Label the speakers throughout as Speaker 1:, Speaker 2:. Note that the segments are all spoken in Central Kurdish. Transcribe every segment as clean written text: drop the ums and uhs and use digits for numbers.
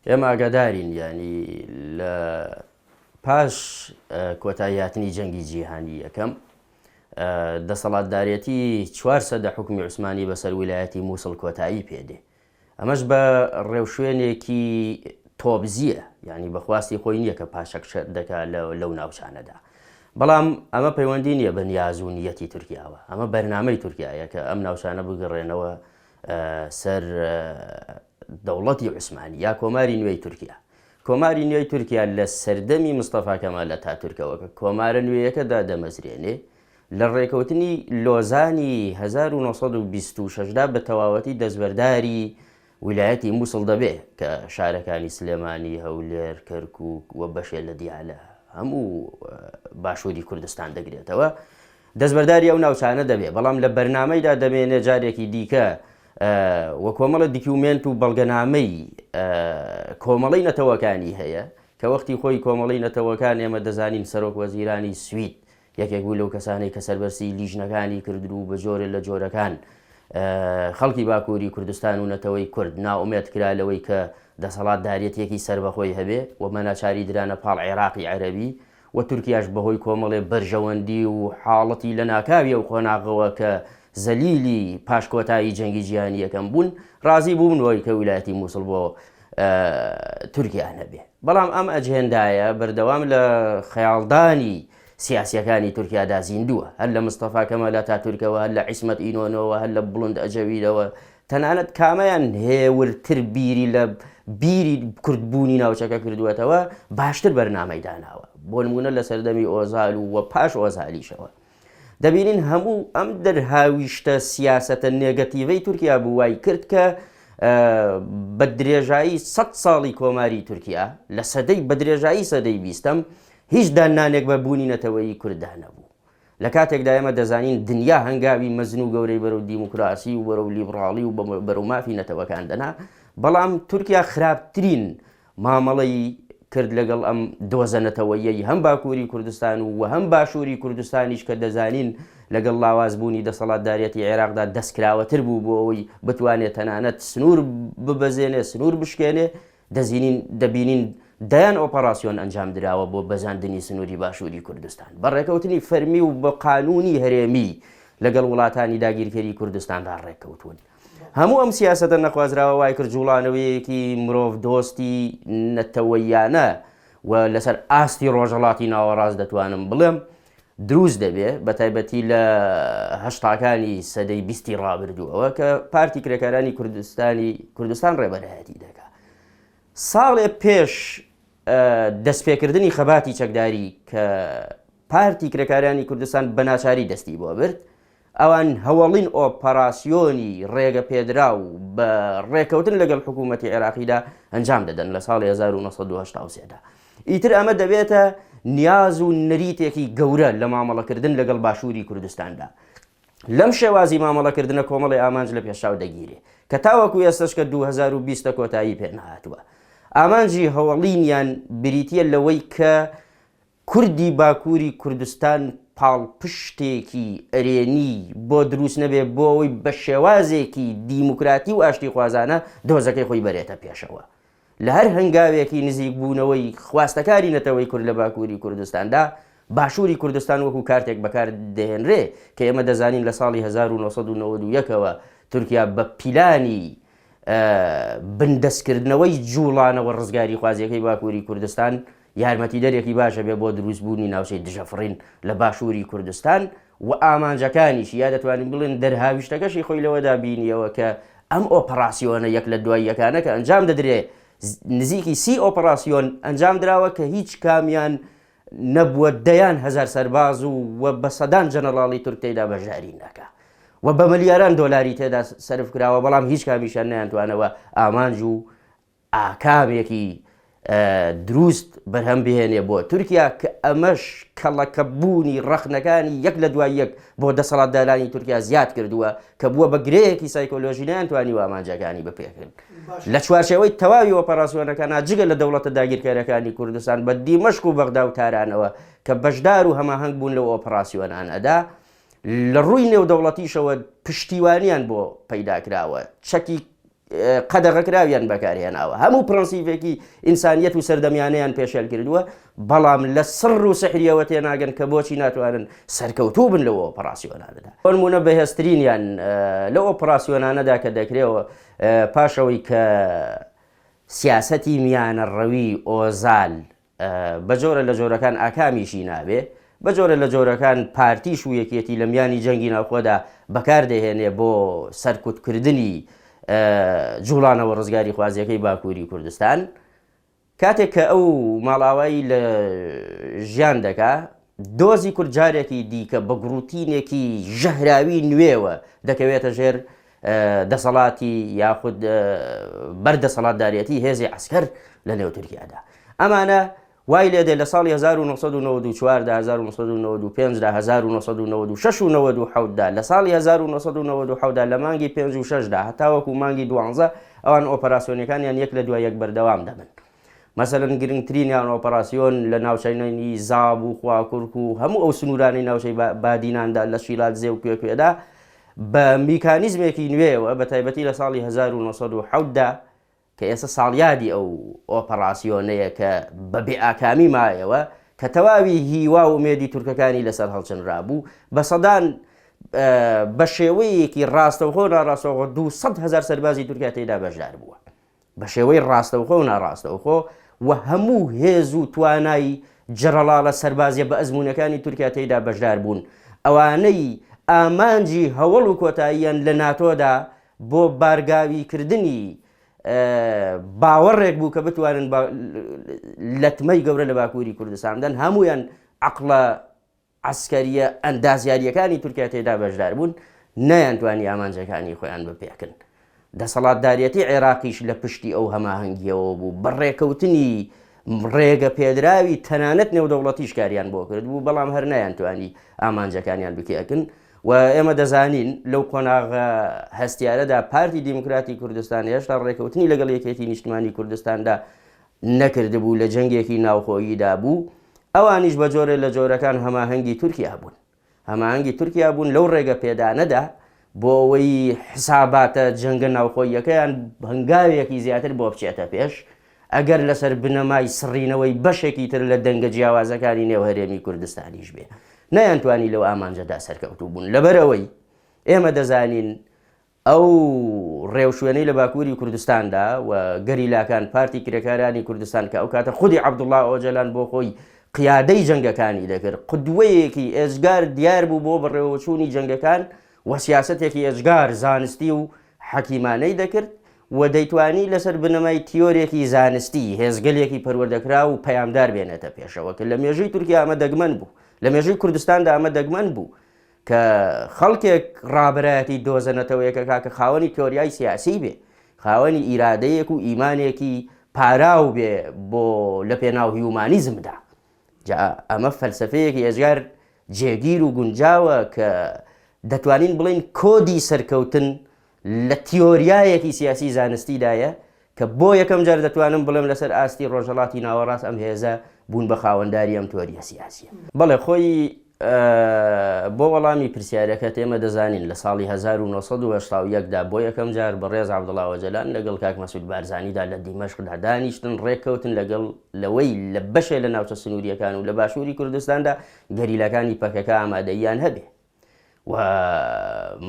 Speaker 1: ئێمە ئاگادارین ینی لە پاش کۆتاییهاتنی جەنگی جیهانی یەکەم دەسەڵاتدارەتی 4 سەدە حکومی عوسمانی بەسەر ویلایەتی مووسڵ کۆتایی پێدێ. ئەمەش بە ڕێوشوێنێکی تۆبزیە، ینی بەخواستی خۆی نییە کە پاشەک شەر دەکات لەو ناوچانەدا. بەڵام ئەمە پەیوەندی نییە بە نیاز و نیەتی تورکیاوە، ئەمە بەرنامەی تورکایە کە ئەم ناوچانە بگەڕێنەوە سەر دەوڵەتی عوسمانی یا کۆماری نوێی تورکیا. کۆماری نوێی تورکیا لە سەردەمی مستەفا کەمال ئەتاتورکەوە کە کۆمارە نوێیەکەدا دەمەزرێنێ لە ڕێکەوتنی لۆزانی 1926دا بە تەواوەتی دەستبەرداری ویلایەتی مووسڵ دەبێ کە شارەکانی سلێمانی، هەولێر، کەرکووک وە بەشێ لە دیالە هەموو باشووری کوردستان دەگرێتەوە، دەستبەرداری ئەو ناوچانە دەبێ. بەڵام لە بەرنامەیدا دەمێنێ جارێکی دیکە وە کۆمەڵە دیکیومنت و بەڵگەنامەی کۆمەڵی نەتەوەکانی هەیە کە وەختی خۆی کۆمەڵی نەتەوەکان ئێمە دەزانین سەرۆک وەزیرانی سوید یەکێک بوو لەو کەسانەی کە سەربەرسی لیژنەکانی کردو بە جۆرە لە جۆرەکان خەڵکی باکووری کوردستان و نەتەوەی کورد ناومێت کرا لەوەی کە دەسەڵاتدارەتێکی سربەخۆی هەبێ و مەناچاری درانە پاڵ عێراقی عەرەبی و تورکیاش بەهۆی کۆمەڵێ بەرژەوەندی و حاڵەتی لە ناکاویە و خۆناغەوە کە زەلیلی پاشکۆتایی جەنگی جیهانی یەکەم بوون ڕازی بوونەوەی کە ویلایەتی مووسڵ بۆ تورکیا هەبێ. بەڵام ئەم ئەجێندایە بەردەوام لە خەیاڵدانی سیاسیەکانی تورکیادا زیندووە، هەر لە مستەفا کەمال ئەتاتورکەوە، هەر لە عیسمەت ئینۆنەوە، هەر لە بڵند ئەجەویدەوە. تەنانەت کامەیان هێورتر بیری لە بیری کوردبوونی ناوچەکە کردوێتەوە باشتر بەرنامەی داناوە، بۆ نمونە لە سەردەمی ئۆزال و پاش ئۆزالیشەوە دەبینین هەموو ئەم دەرهاویشتە سیاسەتە نێگەتیڤەی تورکیا بوو وای کرد کە بە درێژایی 100 ساڵی کۆماری تورکیا لە سەدەی بە درێژایی سەدەی 20م هیچ دانانێک بە بوونی نەتەوەیی کورددا نەبوو. لە کاتێکدا ئێمە دەزانین دنیا هەنگاوی مەزن و گەورەی بەرەو دیموکراسی و بەرەو لیبراڵی و بەرەو مافی نەتەوەکان دەنا، بەڵام تورکیا خراپترین مامەڵەی کرد لەگەڵ ئەم دۆزەنەتەوەیەی هەم باکووری کوردستان و هەم باشووری کوردستانیش کە دەزانین لەگەڵ لاوازبوونی دەسەڵاتدارەتی عێراقدا دەستکراوەتر بوو بۆ ئەوەی بتوانێت تەنانەت سنوور ببەزێنێ، سنوور بشکێنێ. دەبینین دەیان ئۆپەراسیۆن ئەنجام دراوە بۆ بەزاندنی سنووری باشووری کوردستان بە ڕێکەوتنی فەرمی و بە قانونی هەرێمی لەگەڵ وڵاتانی داگیرکەری کوردستاندا ڕێککەوتون. هەموو ئەم سیاسەتە نەخوازراوە وای کرد جوڵانەوەیەکی مرۆڤ دۆستی نەتەوەیانە و لەسەر ئاستی ڕۆژهەڵاتی ناوەڕاست دەتوانم بڵێم دروست دەبێ، بە تایبەتی لە هەشتاکانی سەدەی 20 ڕابردووەوە کە پارتی کرێکارانی کوردستان ڕێبەرایەتی دەکات. ساڵێ پێش دەستپێکردنی خەباتی چەکداری کە پارتی کرێکارانی کوردستان بە ناچاری دەستی بۆ برد، ئەوان هەوڵین ئۆپەراسیۆنی ڕێگە پێدرا و بە ڕێکەوتن لەگەڵ حکوومەتی عێراقیدا ئەنجام دەدەن لە ساڵی 1970دا. ئیتر ئەمە دەبێتە نیاز و نەریتێکی گەورە لە مامەڵەکردن لەگەڵ باشووری کوردستاندا. لەم شێوازی مامەڵەکردنە کۆمەڵی ئامانج لە پێشاو دەگیرێ کە تاوەکو ئێستش کە 2020 کۆتایی پێنەهاتووە. ئامانجی هەوڵینیان بریتە لەوەی کە کوردی باکووری کوردستان پاڵپشتێکی ئەرێنی بۆ دروست نەبێ بۆ ئەوەی بە شێوازێکی دیموکراتی و ئاشتی خوازانە دۆزەکەی خۆی بەرێتە پێشەوە. لە هەر هەنگاوێکی نزیک بوونەوەی خواستەکاری نەتەوەی کورد لە باکووری کوردستاندا باشووری کوردستان وەکو کارتێک بەکار دێنرێ کە ئێمە دەزانین لە ساڵی 1991ەوە تورکیا بە پیلانی بندەستکردنەوەی جوڵانەوە ڕزگاری خوازیەکەی باکووری کوردستان یارمەتی دەرێکی باشە بێ بۆ دروستبوونی ناوچەی دژەفڕین لە باشووری کوردستان و ئامانجەکانیش یا دەتوانین بڵێن دەرهاویشتەکەشی خۆی لەوەدا بینیەوە کە ئەم ئۆپەراسیۆنە یەک لە دوای یەکانە کە ئەنجام دەدرێ نزیکی 30 ئۆپەراسیۆن ئەنجام دراوە کە هیچ کامیان نەبووە دەیان هەزار سەرباز و بە سەدان جەنەڕاڵی تورک تێدا بەشداری نەکا و بە ملیاران دۆلاری تێدا سەرف کراوە، بەڵام هیچ کامیشان نەیانتوانەوە ئامانج و ئاکامێکی دروست بەرهەم بهێنێ بۆ تورکیا کە ئەمەش کەڵەکەبوونی ڕەخنەکانی یەک لە دوای یەک بۆ دەسەڵاتدارانی تورکیا زیاد کردووە کە بووە بە گرەیەکی سایکۆلۆژی نەیانتوانی و ئامانجەکانی بپێکردن. لە چوارچێوەی تەواوی ئۆپەراسیۆنەکان جگە لە دەوڵەتە داگیرکاریەکانی کوردستان بە دیمەشق و بەغدا و تارانەوە کە بەشدار و هەماهەنگ بوون لەو ئۆپەراسیۆنانەدا لە ڕووی نێودەوڵەتیشەوە پشتیوانیان بۆ پەیدا کراوە، چەکی قەدەغەکراویان بەکارهێناوە هەموو پرەنسیپێکی ئینسانیەت و سەردەمیانەیان پێشێل کردووە بەڵام لە سڕ و سەحریەوە تێناگەن کە بۆچی ناتوانن سەرکەوتوو بن لەوە ئۆپەراسیۆنانەدا نمونە بەهێزترینیان لە ئۆپەراسیۆنانەدا کە دەکرێەوە پاشەوەی کە سیاسەتی میانە ڕەوی ئۆزال بە جۆرە لە جۆرەکان ئاکامیشی نابێ بە جۆرە لە جۆرەکان پارتیش و یەکێتی لە میانی جەنگی ناوخۆدا بەکاردەهێنێ بۆ سەرکوتکردنی جوڵانەوە ڕزگاری خوازیەکەی باکووری کوردستان کاتێک کە ئەو ماڵاوایی لە ژیان دەکا دۆزی کورجارێکی دیکە بە گروتینێکی ژەهراوی نوێوە دەکەوێتە ژێر دەسەڵاتی یاخود بەردەسەڵاتدارەتی هێزی عەسکەر لە نێو تورکیادا ئەمانە وای لێدێ لە ساڵی 1994 1995 1996 و 97دا لە ساڵی 1997دا لە مانگی 5 و 6دا هەتاوەکو مانگی 12 ئەوان ئۆپەراسیۆنەکانیان یەک لە دوای یەک بەردەوام دەبن مەسەلەن گرنگترینیان ئۆپەراسیۆن لە ناوچەی زاب و خواکورک و هەموو ئەو سنوورانی ناوچەی بادیناندا لە شیلات زێ و کوێکوێدا بە میکانیزمێکی نوێەوە بە تایبەتی لە ساڵی 1970دا کە ئێستا ساڵیادی ئەو ئۆپەراسیۆنەیە کە بە بێئاکامی مایەوە کە تەواوی هیوا و ئومێدی تورکەکانی لەسەر هەڵچنرابوو بە سەدان بە شێوەیەکی ڕاستەوخۆ و ناڕاستەوخۆ 200,000 سەربازی تورکیا تێدا بەشدار بووە بە شێوەی ڕاستەوخۆ و ناڕاستەوخۆ و هەموو هێز و توانای جەرەڵاڵە سەربازیە بە ئەزمونەکانی تورکیا تێدا بەشدار بوون ئەوانەی ئامانجی هەوڵ و کۆتاییان لە ناتۆدا بۆ بارگاویکردنی باوەڕێک بوو کە بتوانن لەتمەی گەورە لە باکووری کوردستاندان هەمویان عەقڵە عەسکەریە ئەندازیاریەکانی تورکیا تێدا بەشدار بوون نەیانتوانی ئامانجەکانی خۆیان بپێکن دەسەڵاتدارەتی عێراقیش لە پشتی ئەو هەماهەنگیەوە بوو بەڕێکەوتنی ڕێگە پێدراوی تەنانەت نێودەوڵەتیش کاریان بۆ کرد بوو بەڵام هەر نەیانتوانی ئامانجەکانیان بکێکن و ئێمە دەزانین لەو قۆناغە هەستیارەدا پارتی دیموکراتی کوردستان هێشتا ڕێکەوتنی لەگەڵ یەکێتی نیشتمانی کوردستاندا نەکردبوو لە جەنگێکی ناوخۆییدا بوو ئەوانیش بە جۆرە لە جۆرەکان هەماهەنگی تورکیا بوون هەماهەنگی تورکیا بوون لەو ڕێگە پێدانەدا بۆ ئەوەی حساباتە جەنگە ناوخۆییەکەیان هەنگاوێکی زیاتر بۆ بچێتە پێش ئەگەر لەسەر بنەمای سڕینەوەی بەشێکی تر لە دەنگە جیاوازەکانی نێو هەرێمی کوردستانیش بێ نەیانتوانی لەو ئامانجەدا سەرکەوتوو بوون لەبەرەوەی ئێمە دەزانین ئەو ڕێوشوێنەی لە باکووری کوردستاندا و گەریلاکان پارتی کرێکارانی کوردستان کە ئەو کاتە خودی عەبدوڵڵا ئۆجەلان بۆ خۆی قیادەی جەنگەکانی دەکرد قودوەیەکی ئێجگار دیار بوو بۆ بەڕێوەچوونی جەنگەکان و سیاسەتێکی ئێجگار زانستی و حەکیمانەی دەکرد و دەیتوانی لەسەر بنەمای تیۆرێکی زانستی هێزگەلێکی پەروەردەکرا و پەیامدار بێنێتە پێشەوە کە لە مێژووی تورکیا ئەمە دەگمەن بوو لە مێژووی کوردستاندا ئەمە دەگمەن بوو کە خەڵکێک ڕابرایەتی دۆزەنەتەوە یەکەکا کە خاوەنی تیۆریای سیاسی بێ خاوەنی ئیرادەیەک و ئیمانێکی پاراو بێ بۆ لە پێناو هیومانیزمدا جا ئەمە فەلسەفەیەکی ئێجگار جێگیر و گونجاوە کە دەتوانین بڵین کۆدی سەرکەوتن لە تیۆریایەکی سیاسی زانستیدایە کە بۆ یەکەم جار دەتوانم بڵێم لەسەر ئاستی ڕۆژهەڵاتی ناوەڕاست ئەم هێزە بوون بە خاوەنداری ئەم تیۆریە سیاسیە بەڵێ خۆی بۆ وەڵامی پرسیارەکە ئێمە دەزانین لە ساڵی 1970دا بۆ یەکەم جار بەڕێز عەبدوڵڵا ئۆجەلان لەگەڵ کاک مەسعود بارزانیدا لە دیمەشقدا دانیشتن ڕێککەوتن لەگەڵ لەوەی لە بەشێ لە ناوچە سنووریەکان و لە باشووری کوردستاندا گەریلەکانی پەکەکە ئامادەییان هەبێ و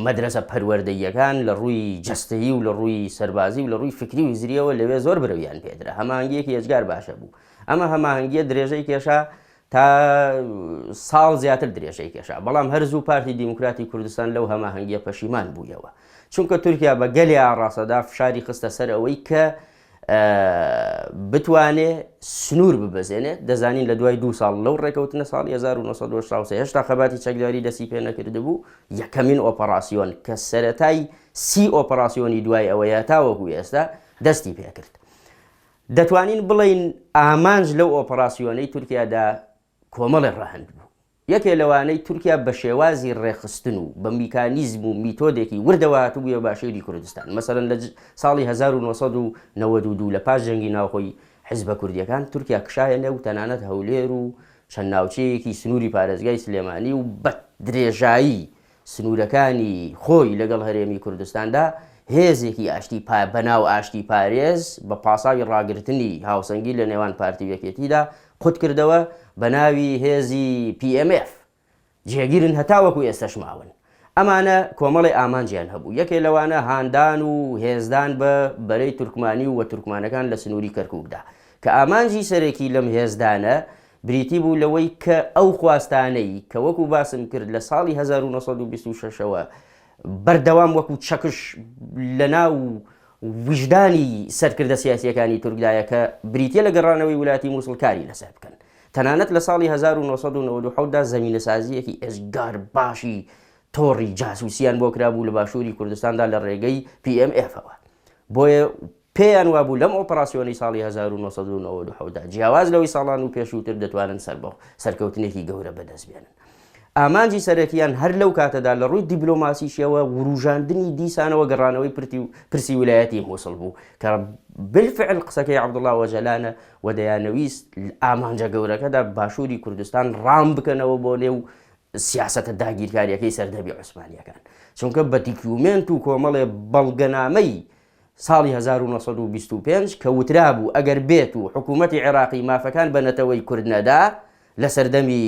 Speaker 1: مەدرسە پەروەردەییەکان لە ڕووی جەستەیی و لە ڕووی سەربازی و لە ڕووی فکری و زریەوە لەوێ زۆر برەویان پێدرا هەماهەنگیەکی ئێجگار باشە بوو ئەمە هەماهەنگیە درێژەی کێشا تا ساڵ زیاتر درێژەی کێشا بەڵام هەرزوو پارتی دیموکراتی کوردستان لەو هەماهەنگیە پەشیمان بوویەوە چونکە تورکیا بە گەلی ئاڕاستەدا فشاری خستە سەر ئەوەی کە بتوانێ سنوور ببەزێنێت دەزانین لە دوای 2 ساڵ لەو ڕێکەوتنە ساڵی 1970 هێشتا خەباتی چەکداری دەستی پێ نەکردبوو یەکەمین ئۆپەراسیۆن کە سەرەتای 30 ئۆپەراسیۆنی دوای ئەوەیە تاوەکو ئێستا دەستی پێکرد دەتوانین بڵین ئامانج لەو ئۆپەراسیۆنەی تورکیادا کۆمەڵی ڕەهەند بوو یەکێ لەوانەی تورکیا بە شێوازی ڕێخستن و بە میکانیزم و میتۆدێکی وردەوات بووە باشێری کوردستان مەسەرەن لە ساڵی 1992 لە پاش جەنگی ناوخۆی حیزبە کوردیەکان تورکیا کشایە نێو تەنانەت هەولێر و چەند ناوچەیەکی سنووری پارێزگای سلێمانی و بە درێژایی سنوورەکانی خۆی لەگەڵ هەرێمی کوردستاندا هێزێکی ئاشتی بەناو ئاشتی پارێز بە پاساوی ڕاگررتنی هاوسەنگی لە نێوان پارتی یەکێتیدا قوت کردەوە بە ناوی هێزی PMF جێگیرن هەتاوەکو ئێستش ماون. ئەمانە کۆمەڵی ئامانجیان هەبوو. یەکێ لەوانە هاندان و هێزدان بە بەرەی تورکمانی و تورکمانەکان لە سنووری کەرکووکدا کە ئامانجی سەرەکی لەم هێزدانە بریتی بوو لەوەی کە ئەو خواستانەی کە وەکو باسم کرد لە ساڵی 1926ەوە بەردەوام وەکو چەکش لە ناو وجدانی سەرکردە سیاسیەکانی تورکدایە کە بریتە لە گەڕانەوەی ولاتی مووسڵکاری لەسەر بکەن. تەنانەت لە ساڵی 1990دا زەمینەسازیەکی ئێزگار باشی تۆڕی جاسووسیان بۆ کرابوو لە باشووری کوردستاندا لە ڕێگەی PMF-ەوە. بۆیە پێیان وابوو لەم ئۆپەراسیۆنی ساڵی 1990دا جیاواز لەوەی ساڵان و پێشووتر دەتوانن سەرکەوتنێکی گەورە بەدەست بێنن. ئامانجی سەرەکیان هەر لەو کاتەدا لە ڕووی دیبلۆماسیشەوە وروژاندنی دیسانەوە گەڕانەوەی پرسی ویلایەتی مووسڵ بوو کە بالفعل قسەکەی عەبدوڵڵا وەجەلانە و دەیانەویست ئامانجە گەورەکەدا باشووری کوردستان ڕام بکەنەوە بۆ نێو سیاسەتە داگیرکاریەکەی سەردەمی عوسمانیەکان، چونکە بە دیکیومنت و کۆمەڵێ بەڵگەنامەی ساڵی 1925 کە وترا بوو ئەگەر بێت و حکوومەتی عێراقی مافەکان بەنەتەوەی کورد نەدا لە سەردەمی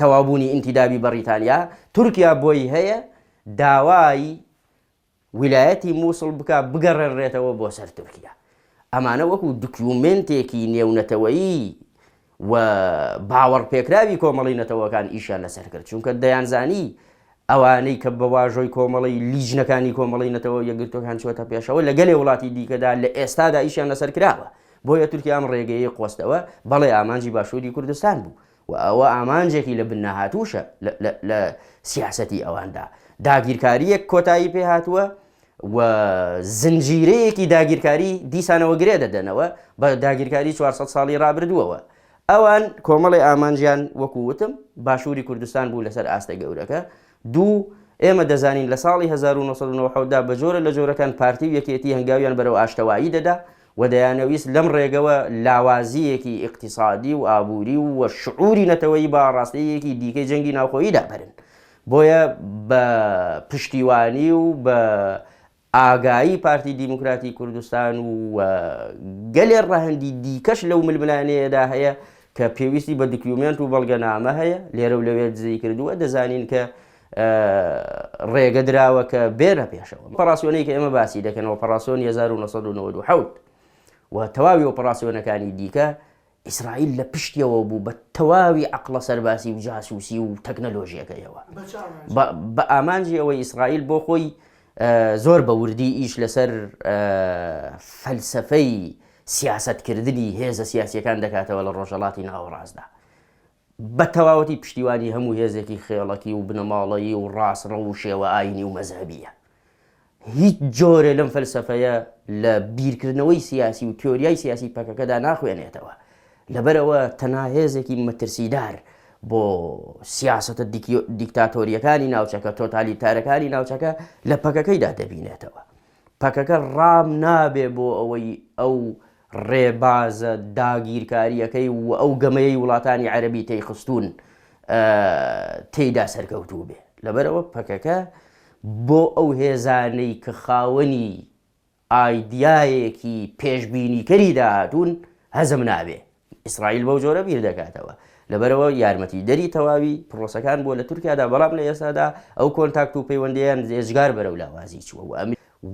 Speaker 1: تەوابوونی ئینتیدابی بەریتانیا، تورکیا بۆی هەیە داوای ویلایەتی مووسڵ بکە بگەڕێنرێتەوە بۆ سەر تورکیا. ئەمانە وەکو دوکیومنتێکی نێونەتەوەیی و باوەڕ پێکراوی کۆمەڵی نەتەوەکان ئیشان لەسەر کرد، چونکە دەیانزانی ئەوانەی کە بە واژۆی کۆمەڵی لیژنەکانی کۆمەڵی نەتەوە یەکگرتوەکان چوەتە پێشەوە لەگەلێ وڵاتی دیکەدا لە ئێستادا ئیشیان لەسەر کراوە. بۆیە تورکیا ئەم ڕێگەیە قۆستەوە بەڵێ ئامانجی باشووری کوردستان بوو و ئەوە ئامانجێکی لە بنەهاتووشە لە سیاسەتی ئەواندا. داگیرکاریەک کۆتایی پێ هاتووە و زنجیرەیەکی داگیرکاری دیسانەوە گرێ دەدەنەوە بە داگیرکاری 400 ساڵی ڕابردووەوە. ئەوان کۆمەڵی ئامانجیان وەکووتم باشووری کوردستان بوو لەسەر ئاستە گەورەکە. دوو، ئێمە دەزانین لە ساڵی 1990دا بە جۆرە لە جۆرەکان پارتی و یەکێتی هەنگاویان بەرەو ئاشتەوایی دەدا و دەیانەویست لەم ڕێگەوە لاوازیەکی ئیقتیسادی و ئابووری و شعوری نەتەوەی بە ڕاستەیەکی دیکەی جەنگی ناوخۆیی دابرن. بۆیە بە پشتیوانی و بە ئاگایی پارتی دیموکراتی کوردستان و گەلێ ڕەهەندی دیکەش لەو ململانەیەدا هەیە کە پێویستی بە دوکیومنت و بەڵگەنامە هەیە لێرە و لەوێ دزەی کردووە، دەزانین کە ڕێگە دراوە کە بێنە پێشەوە. ئۆپەراسیۆنەی کە ئێمە باسی دەکەن ئۆپەراسیۆنی 1997 و تەواوی ئۆپەراسیۆنەکانی دیکە ئیسرائیل لە پشتیەوە بوو بە تەواوی عەقڵە سەرباسی و جاسووسی و تەکنەلۆژیەکەیەوە. بە ئامانجی ئەوەی ئیسرائیل بۆ خۆی زۆر بە وردی ئیش لەسەر فەلسەفەی سیاسەتکردنی هێزە سیاسیەکان دەکاتەوە لە ڕۆژهەڵاتی ناوەڕاستدا بە تەواوەتی پشتیوانی هەموو هێزێکی خێڵەکی و بنەماڵەیی و ڕاستڕە و شێوە ئاینی و مەزهبیە. هیچ جۆرە لەم فەلسەفەیە لە بیرکردنەوەی سیاسی و تیۆریای سیاسی پەکەکەدا ناخوێنێتەوە، لەبەرەوە تەنها هێزێکی مەترسیدار بۆ سیاسەتە دیکتاتۆریەکانی ناوچەکە تۆتالیتارەکانی ناوچەکە لە پەکەکەیدا دەبینێتەوە. پەکەکە ڕام نابێ بۆ ئەوەی ئەو ڕێبازە داگیرکاریەکەی و ئەو گەمەیەی وڵاتانی عەرەبی تێیخستون تێیدا سەرکەوتوو بێ. لەبەرەوە پەکەکە بۆ ئەو هێزانەی کە خاوەنی ئایدیایەکی پێشبینیکەری داهاتوون هەزم نابێ. ئیسرائیل بەو جۆرە بیر دەکاتەوە، لەبەرەوە یارمەتی دەری تەواوی پرۆسەکان بۆ لە تورکیادا، بەڵام لە ئێستادا ئەو کۆنتاکت و پەیوەندیان ئێجگار بەرەو لاوازی چووە و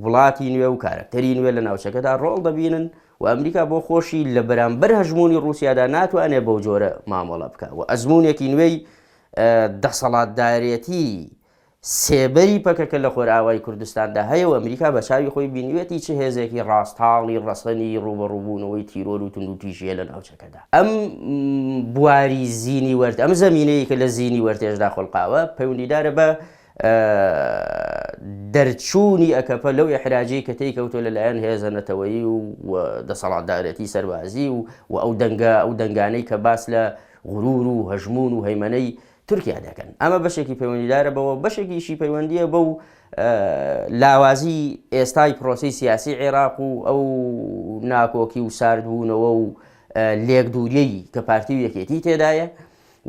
Speaker 1: وڵاتی نوێ و کارکتەری نوێ لە ناوچەکەدا ڕۆڵ دەبینن و ئەمریکا بۆ خۆشی لە بەرامبەر هەژمونی ڕووسیادا ناتوانێت بەو جۆرە مامەڵە بکە و ئەزمونێکی نوێی دەسەڵاتدارێتی سێبەری پەکەکە لە خۆرئاوای کوردستاندا هەیە و ئەمریکا بە چاوی خۆی بینیوێتی چه هێزێکی ڕاستاڵی ڕەسەنی ڕوبەڕووبوونەوەی تیرۆر و تونند و تیژیە لە ناوچەکەدا. ئەم بواری زینی وەرت، ئەم زەمینەیە کە لە زینی وەرتێژدا خۆڵقاوە پەیوەندیدارە بە دەرچوونی ئەکەپە لەو ئیحراجی کە تێیکەوتۆ لەلایەن هێزە نەتەوەیی و دەسەڵاتدارەتی سەربازی و ئەو دەنگانەی کە باس لە غرور و هەژمون و هەیمەنەی تورکیا دەکەن. ئەمە بەشێکی پەیوەندیدارە بەوە، بەشێکیشی پەیوەندیە بەو لاوازی ئێستای پرۆسی سیاسی عێراق و ئەو ناکۆکی و ساردبوونەوە و لێک دووریەی کە پارتی و یەکێتی تێدایە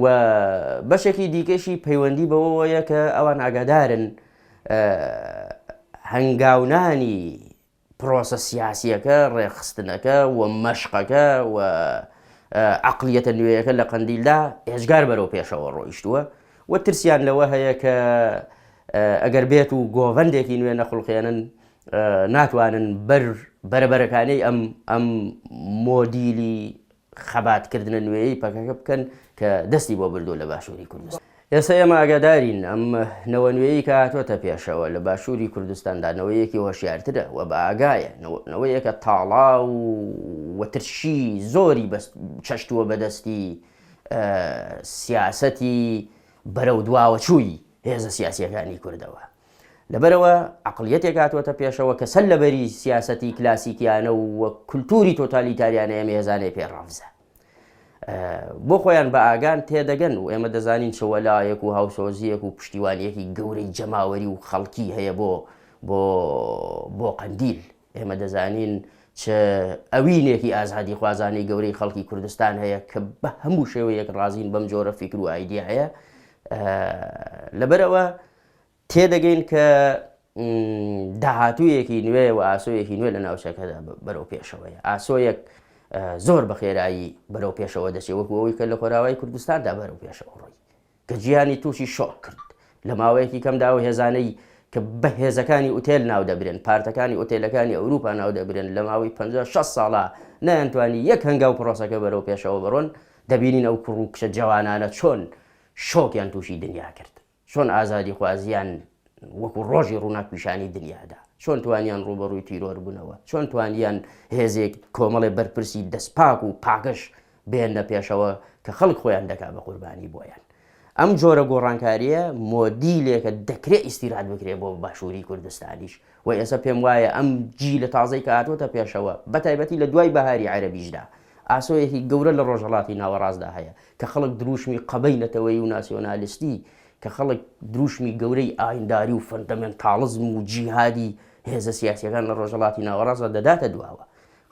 Speaker 1: و بەشێکی دیکەشی پەیوەندی بەوەیە کە ئەوان ئاگادارن هەنگاونانی پرۆسە سیاسیەکە ڕێخستنەکە و مەشقەکە و عەقلیەتە نوێیەکە لە قەندیلدا هێزگار بەرەو پێشەوە ڕۆیشتووە و ترسیان لەوە هەیە کە ئەگەر بێت و گۆڤەندێکی نوێ نەخڵقێنن ناتوانن بەرەبەرەکانەی ئەم مۆدیلی خەباتکردنە نوێیی پەکەکە بکەن کە دەستی بۆ بردو لە باشووری کوردستان. ئێستا ئێمە ئاگادارین ئەم نەوە نوێیی کە هاتوۆتە پێشەوە لە باشووری کوردستاندا نەوەیەکی هۆشیارترە و بە ئاگایە نەوەیەکە تاڵاو و ترشی زۆری چەشتووە بەدەستی سیاسەتی بەرەو دواوەچووی هێزە سیاسیەکانی کوردەوە. لەبەرەوە عەقلیەتێک هاتوۆتە پێشەوە کە سەر لەبەری سیاسەتی کلاسیکیانە و کولتوری تۆتالیتاریانە ئێمە هێزانەی پێڕەفزە بۆ خۆیان بە ئاگان تێدەگەن و ئێمە دەزانین چ وەلایەک و هاوسۆزیەک و پشتیوانیەکی گەورەی جەماوەری و خەڵکی هەیە بۆ قەندیل. ئێمە دەزانین چ ئەوینێکی ئازادی خوازانەی گەورەی خەڵکی کوردستان هەیە کە بە هەموو شێوەیەک ڕازین بەم جۆرە فیکر و ئایدیا هەیە. لەبەرەوە تێدەگەین کە داهاتوویەکی نوێ و ئاسۆیەکی نوێ لە ناوچەکەدا بەرەو پێشەوەیە. ئاسۆیەک زۆر بە خێرایی بەرەو پێشەوە دەچێت وەکو ئەوەی کە لە خۆراوای کوردستاندا بەرەو پێشەوە ڕۆی کە جیهانی تووشی شۆک کرد لە ماوەیەکی کەمدا و هێزانەی کە بە هێزەکانی ئوتێل ناو دەبرێن پارتەکانی ئوتێلەکانی ئەوروپا ناو دەبرێن لە ماوەی 50-60 ساڵە نەیانتوانی یەک هەنگاو پرۆسەکە بەرەو پێشەوە بڕۆن. دەبینین ئەو کوڕ و کچە جوانانە چۆن شۆکیان تووشی دنیا کرد، چۆن ئازادی خوازیان وەکو ڕۆژی ڕووناک پیشانی دنیادا، چۆن توانیان ڕوبەڕووی تیرۆر بوونەوە، چۆن توانیان هێزێک کۆمەڵێ بەرپرسی دەستپاک و پاکەش بێنە پێشەوە کە خەڵک خۆیان دەکا بە قوربانی بۆیان. ئەم جۆرە گۆڕانکاریە مۆدیلێکە دەکرێت ئیسیرات بکرێت بۆ باشووری کوردستانیش و ئێستا پێم وایە ئەم جیلە تازەی کە هاتوۆتە پێشەوە بە تایبەتی لە دوای بەهاری عەرەبیشدا ئاسۆیەکی گەورە لە ڕۆژهەڵاتی ناوەڕاستدا هەیە کە خەڵک دروشمی قەبەینەتەوەی و ناسیۆنالیستی، کە خەڵک دروشمی گەورەی ئاینداری و فەندەمێنتاڵزم و جیهادی هێزە سیاسیەکان لە ڕۆژهەڵاتی ناوەڕاستدا دەداتە دواوە.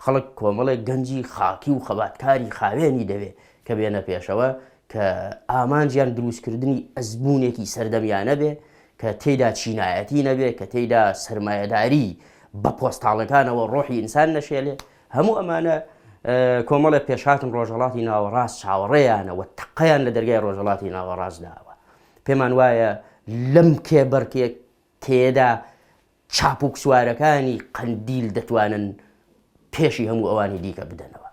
Speaker 1: خەڵک کۆمەڵێک گەنجی خاکی و خەباتکاری خاوێنی دەوێت کە بێنە پێشەوە کە ئامانجیان دروستکردنی ئەزمونێکی سەردەمیانە بێ کە تێیدا چینایەتی نەبێ، کە تێیدا سەرمایەداری بە پۆستاڵەکانەوە ڕۆحی ئینسان نەشێلێ. هەموو ئەمانە کۆمەڵە پێشهاتن ڕۆژهەڵاتی ناوەڕاست چاوەڕێیانەوە تەقەیان لە دەرگای ڕۆژهەڵاتی ناوەڕاستداوە. پێمان وایە لەم کێبەرکێک تێدا چاپوک سوارەکانی قەندیل دەتوانن پێشی هەموو ئەوانی دیکە بدەنەوە.